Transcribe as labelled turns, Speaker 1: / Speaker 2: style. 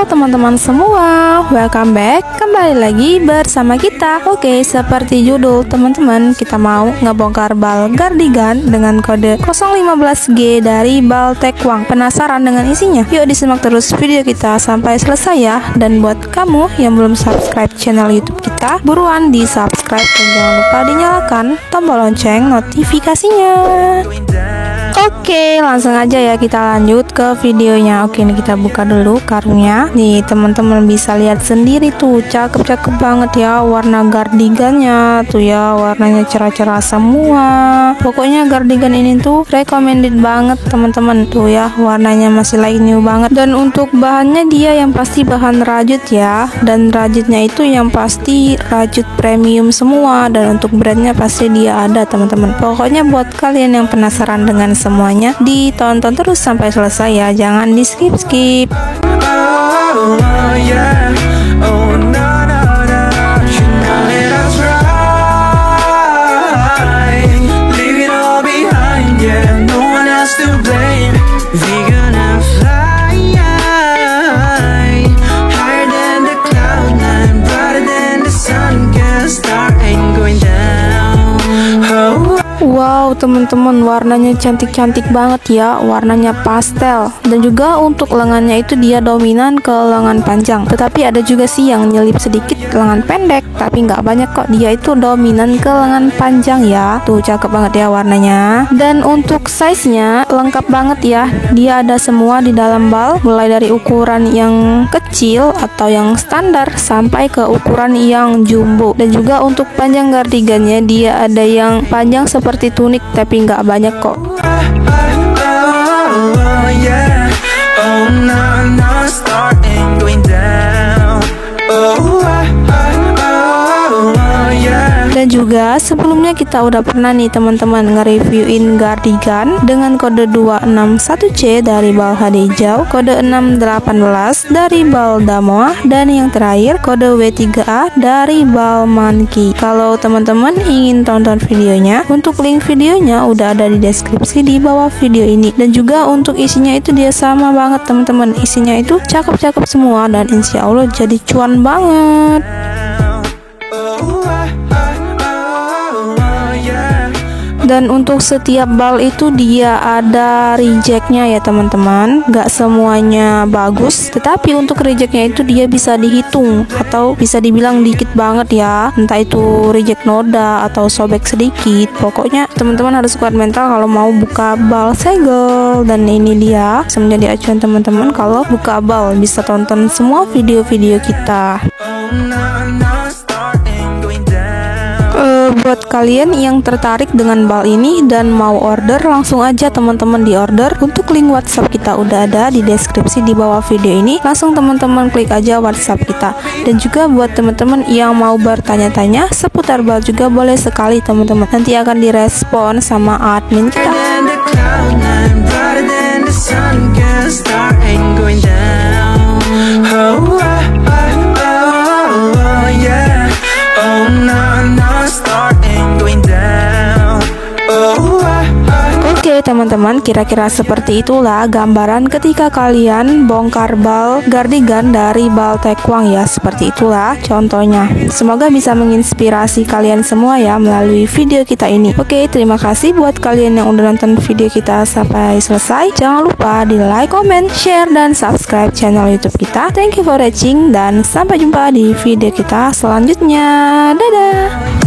Speaker 1: teman-teman semua, welcome back, kembali lagi bersama kita. Oke, seperti judul teman-teman, kita mau ngebongkar bal Gardigan dengan kode 015G dari Bal Tekwang. Penasaran dengan isinya? Yuk disimak terus video kita sampai selesai ya. Dan buat kamu yang belum subscribe channel YouTube kita, buruan di subscribe dan jangan lupa dinyalakan tombol lonceng notifikasinya. Oke, langsung aja ya kita lanjut ke videonya. Oke, ini kita buka dulu karungnya. Nih teman-teman bisa lihat sendiri tuh, cakep-cakep banget ya warna gardigannya tuh ya, warnanya cerah-cerah semua. Pokoknya gardigan ini tuh recommended banget teman-teman tuh ya, warnanya masih like new banget. Dan untuk bahannya dia yang pasti bahan rajut ya, dan rajutnya itu yang pasti rajut premium semua, dan untuk brandnya pasti dia ada teman-teman. Pokoknya buat kalian yang penasaran dengan semuanya, ditonton terus sampai selesai ya, jangan di skip-skip. Wow teman-teman, warnanya cantik-cantik banget ya, warnanya pastel. Dan juga untuk lengannya itu dia dominan ke lengan panjang, tetapi ada juga sih yang nyelip sedikit lengan pendek, tapi nggak banyak kok, dia itu dominan ke lengan panjang ya. Tuh cakep banget ya warnanya. Dan untuk size-nya lengkap banget ya, dia ada semua di dalam bal, mulai dari ukuran yang kecil atau yang standar sampai ke ukuran yang jumbo. Dan juga untuk panjang gardigannya dia ada yang panjang seperti tunik tapi nggak banyak kok. Dan juga sebelumnya kita udah pernah nih teman-teman nge-reviewin gardigan dengan kode 261C dari Bal Hadijau, kode 618 dari Bal Damoah, dan yang terakhir kode W3A dari Bal Monkey. Kalau teman-teman ingin tonton videonya, untuk link videonya udah ada di deskripsi di bawah video ini. Dan juga untuk isinya itu dia sama banget teman-teman, isinya itu cakep-cakep semua dan insya Allah jadi cuan banget. Dan untuk setiap bal itu dia ada rejectnya ya teman-teman, gak semuanya bagus, tetapi untuk rejectnya itu dia bisa dihitung atau bisa dibilang dikit banget ya, entah itu reject noda atau sobek sedikit. Pokoknya teman-teman harus kuat mental kalau mau buka bal segel. Dan ini dia semenjadi acuan teman-teman kalau buka bal, bisa tonton semua video-video kita. Buat kalian yang tertarik dengan bal ini dan mau order, langsung aja teman-teman di order. Untuk link WhatsApp kita udah ada di deskripsi di bawah video ini, langsung teman-teman klik aja WhatsApp kita. Dan juga buat teman-teman yang mau bertanya-tanya seputar bal juga boleh sekali teman-teman, nanti akan direspon sama admin kita. Oke teman-teman, kira-kira seperti itulah gambaran ketika kalian bongkar bal gardigan dari Bal Tekwang ya, seperti itulah contohnya. Semoga bisa menginspirasi kalian semua ya melalui video kita ini. Oke, terima kasih buat kalian yang udah nonton video kita sampai selesai. Jangan lupa di like, comment, share, dan subscribe channel YouTube kita. Thank you for watching dan sampai jumpa di video kita selanjutnya. Dadah.